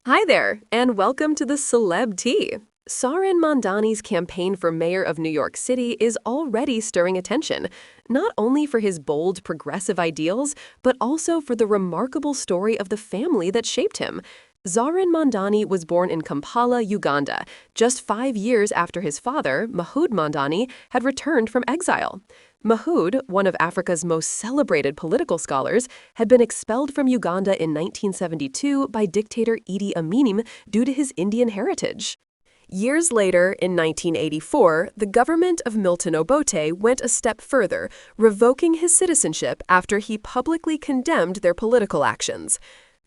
Hi there, and welcome to the Celeb Tea. Zohran Mamdani's campaign for mayor of New York City is already stirring attention, not only for his bold, progressive ideals, but also for the remarkable story of the family that shaped him. Zohran Mamdani was born in Kampala, Uganda, just 5 years after his father, Mahmood Mamdani, had returned from exile. Mahmood, one of Africa's most celebrated political scholars, had been expelled from Uganda in 1972 by dictator Idi Amin due to his Indian heritage. Years later, in 1984, the government of Milton Obote went a step further, revoking his citizenship after he publicly condemned their political actions.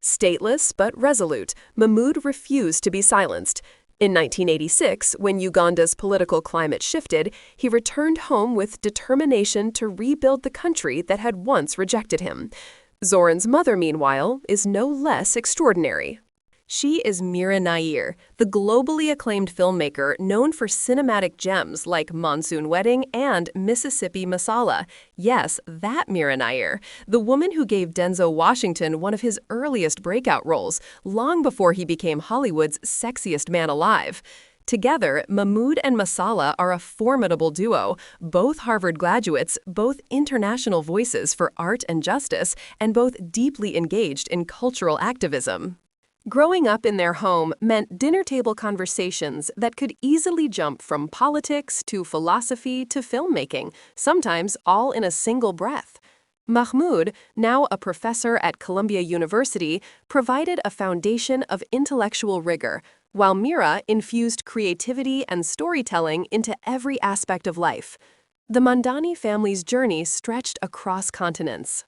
Stateless but resolute, Mahmood refused to be silenced. In 1986, when Uganda's political climate shifted, he returned home with determination to rebuild the country that had once rejected him. Zoran's mother, meanwhile, is no less extraordinary. She is Mira Nair, the globally acclaimed filmmaker known for cinematic gems like Monsoon Wedding and Mississippi Masala. Yes, that Mira Nair, the woman who gave Denzel Washington one of his earliest breakout roles, long before he became Hollywood's sexiest man alive. Together, Mahmood and Masala are a formidable duo, both Harvard graduates, both international voices for art and justice, and both deeply engaged in cultural activism. Growing up in their home meant dinner-table conversations that could easily jump from politics to philosophy to filmmaking, sometimes all in a single breath. Mahmood, now a professor at Columbia University, provided a foundation of intellectual rigor, while Mira infused creativity and storytelling into every aspect of life. The Mamdani family's journey stretched across continents.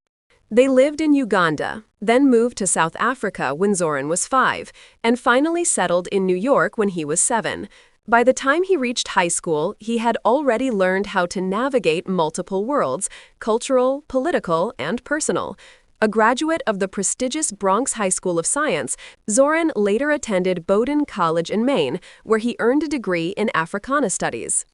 They lived in Uganda, then moved to South Africa when Zoran was 5, and finally settled in New York when he was 7. By the time he reached high school, he had already learned how to navigate multiple worlds: cultural, political, and personal. A graduate of the prestigious Bronx High School of Science, Zoran later attended Bowdoin College in Maine, where he earned a degree in Africana Studies.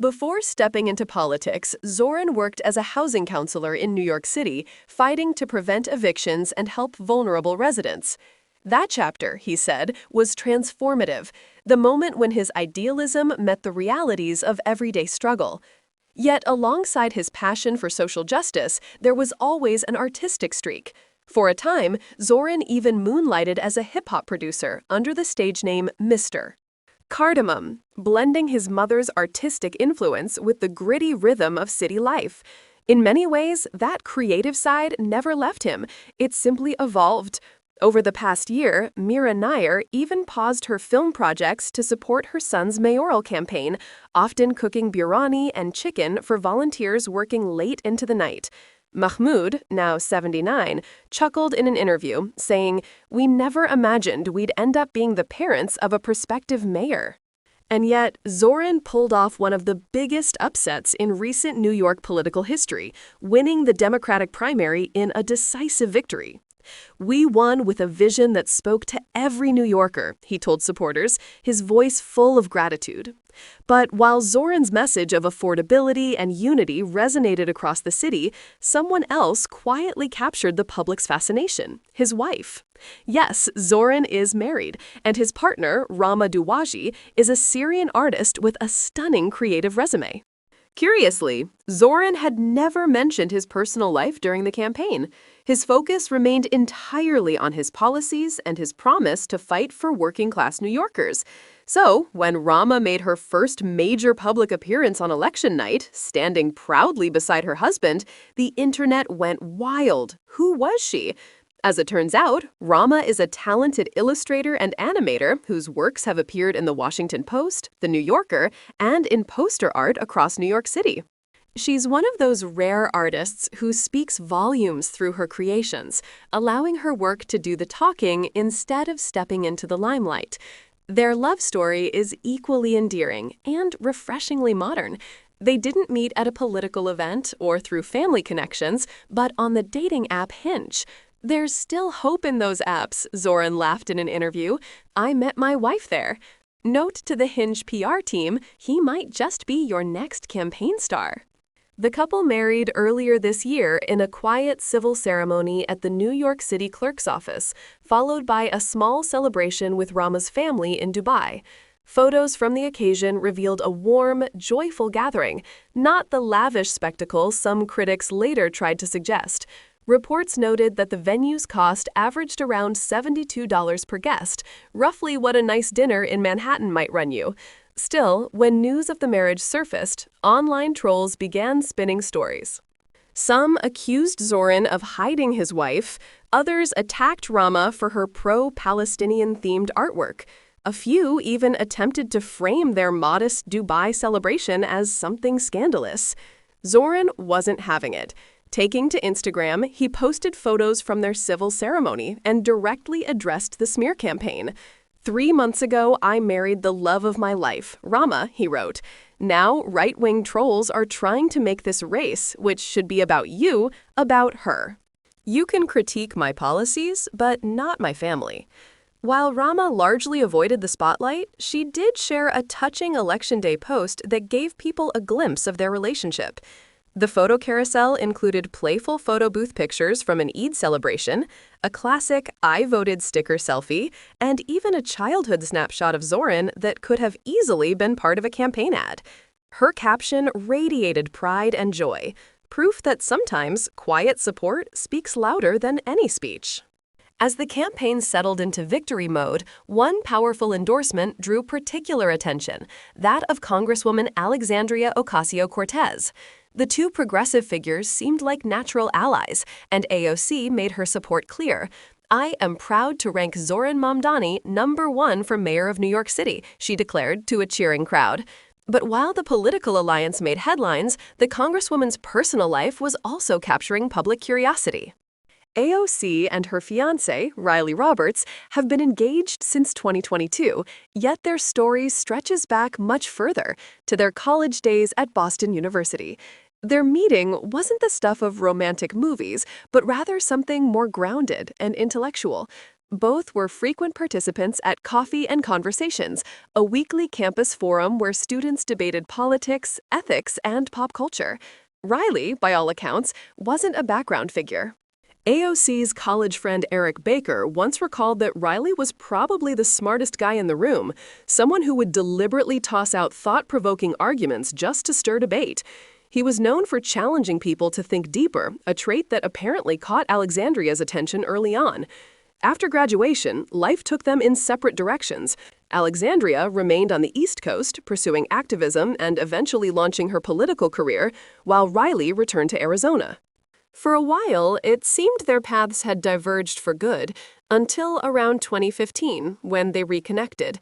Before stepping into politics, Zoran worked as a housing counselor in New York City, fighting to prevent evictions and help vulnerable residents. That chapter, he said, was transformative, the moment when his idealism met the realities of everyday struggle. Yet alongside his passion for social justice, there was always an artistic streak. For a time, Zoran even moonlighted as a hip-hop producer under the stage name Mr. Cardamom, blending his mother's artistic influence with the gritty rhythm of city life. In many ways, that creative side never left him. It simply evolved. Over the past year, Mira Nair even paused her film projects to support her son's mayoral campaign, often cooking biryani and chicken for volunteers working late into the night. Mahmood, now 79, chuckled in an interview, saying, "We never imagined we'd end up being the parents of a prospective mayor." And yet, Zoran pulled off one of the biggest upsets in recent New York political history, winning the Democratic primary in a decisive victory. "We won with a vision that spoke to every New Yorker," he told supporters, his voice full of gratitude. But while Zoran's message of affordability and unity resonated across the city, someone else quietly captured the public's fascination: his wife. Yes, Zoran is married, and his partner, Rama Duwaji, is a Syrian artist with a stunning creative resume. Curiously, Zoran had never mentioned his personal life during the campaign. His focus remained entirely on his policies and his promise to fight for working-class New Yorkers. So, when Rama made her first major public appearance on election night, standing proudly beside her husband, the internet went wild. Who was she? As it turns out, Rama is a talented illustrator and animator whose works have appeared in The Washington Post, The New Yorker, and in poster art across New York City. She's one of those rare artists who speaks volumes through her creations, allowing her work to do the talking instead of stepping into the limelight. Their love story is equally endearing and refreshingly modern. They didn't meet at a political event or through family connections, but on the dating app Hinge. "There's still hope in those apps," Zoran laughed in an interview. "I met my wife there." Note to the Hinge PR team, he might just be your next campaign star. The couple married earlier this year in a quiet civil ceremony at the New York City clerk's office, followed by a small celebration with Rama's family in Dubai. Photos from the occasion revealed a warm, joyful gathering, not the lavish spectacle some critics later tried to suggest. Reports noted that the venue's cost averaged around $72 per guest, roughly what a nice dinner in Manhattan might run you. Still, when news of the marriage surfaced, online trolls began spinning stories. Some accused Zoran of hiding his wife, others attacked Rama for her pro-Palestinian-themed artwork. A few even attempted to frame their modest Dubai celebration as something scandalous. Zoran wasn't having it. Taking to Instagram, he posted photos from their civil ceremony and directly addressed the smear campaign. "3 months ago, I married the love of my life, Rama," he wrote. "Now, right-wing trolls are trying to make this race, which should be about you, about her. You can critique my policies, but not my family." While Rama largely avoided the spotlight, she did share a touching Election Day post that gave people a glimpse of their relationship. The photo carousel included playful photo booth pictures from an Eid celebration, a classic "I voted" sticker selfie, and even a childhood snapshot of Zoran that could have easily been part of a campaign ad. Her caption radiated pride and joy, proof that sometimes quiet support speaks louder than any speech. As the campaign settled into victory mode, one powerful endorsement drew particular attention, that of Congresswoman Alexandria Ocasio-Cortez. The two progressive figures seemed like natural allies, and AOC made her support clear. "I am proud to rank Zohran Mamdani #1 for mayor of New York City," she declared to a cheering crowd. But while the political alliance made headlines, the Congresswoman's personal life was also capturing public curiosity. AOC and her fiancé, Riley Roberts, have been engaged since 2022, yet their story stretches back much further, to their college days at Boston University. Their meeting wasn't the stuff of romantic movies, but rather something more grounded and intellectual. Both were frequent participants at Coffee and Conversations, a weekly campus forum where students debated politics, ethics, and pop culture. Riley, by all accounts, wasn't a background figure. AOC's college friend Eric Baker once recalled that Riley was probably the smartest guy in the room, someone who would deliberately toss out thought-provoking arguments just to stir debate. He was known for challenging people to think deeper, a trait that apparently caught Alexandria's attention early on. After graduation, life took them in separate directions. Alexandria remained on the East Coast, pursuing activism and eventually launching her political career, while Riley returned to Arizona. For a while, it seemed their paths had diverged for good, until around 2015, when they reconnected.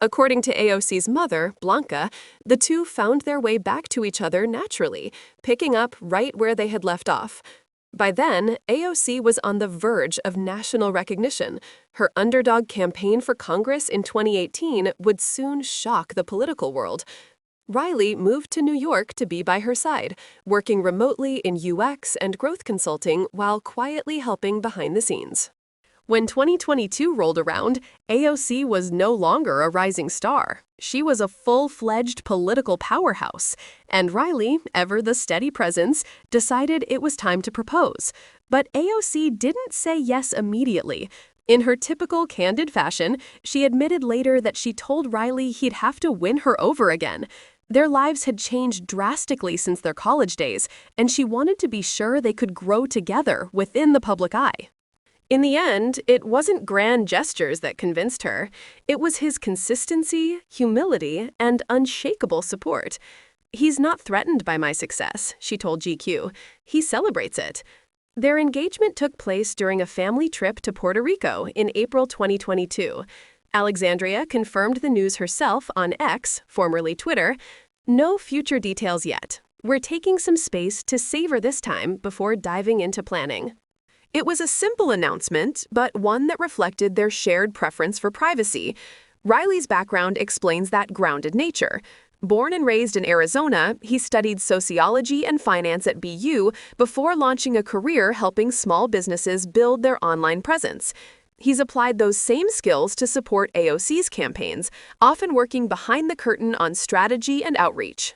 According to AOC's mother, Blanca, the two found their way back to each other naturally, picking up right where they had left off. By then, AOC was on the verge of national recognition. Her underdog campaign for Congress in 2018 would soon shock the political world. Riley moved to New York to be by her side, working remotely in UX and growth consulting while quietly helping behind the scenes. When 2022 rolled around, AOC was no longer a rising star. She was a full-fledged political powerhouse, and Riley, ever the steady presence, decided it was time to propose. But AOC didn't say yes immediately. In her typical candid fashion, she admitted later that she told Riley he'd have to win her over again. Their lives had changed drastically since their college days, and she wanted to be sure they could grow together within the public eye. In the end, it wasn't grand gestures that convinced her. It was his consistency, humility, and unshakable support. "He's not threatened by my success," she told GQ. "He celebrates it." Their engagement took place during a family trip to Puerto Rico in April 2022. Alexandria confirmed the news herself on X, formerly Twitter. "No future details yet. We're taking some space to savor this time before diving into planning." It was a simple announcement, but one that reflected their shared preference for privacy. Riley's background explains that grounded nature. Born and raised in Arizona, he studied sociology and finance at BU before launching a career helping small businesses build their online presence. He's applied those same skills to support AOC's campaigns, often working behind the curtain on strategy and outreach.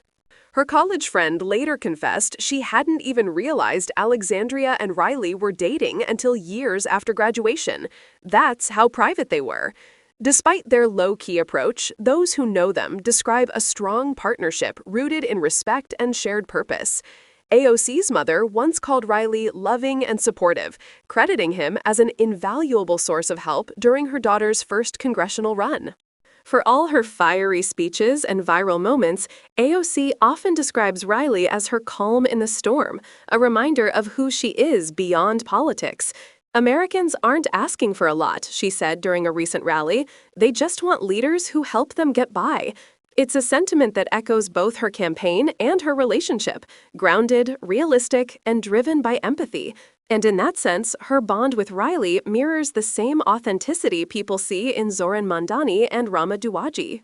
Her college friend later confessed she hadn't even realized Alexandria and Riley were dating until years after graduation. That's how private they were. Despite their low-key approach, those who know them describe a strong partnership rooted in respect and shared purpose. AOC's mother once called Riley loving and supportive, crediting him as an invaluable source of help during her daughter's first congressional run. For all her fiery speeches and viral moments, AOC often describes Riley as her calm in the storm, a reminder of who she is beyond politics. Americans aren't asking for a lot, she said during a recent rally. They just want leaders who help them get by. It's a sentiment that echoes both her campaign and her relationship, grounded, realistic, and driven by empathy. And in that sense, her bond with Riley mirrors the same authenticity people see in Zohran Mamdani and Rama Duwaji.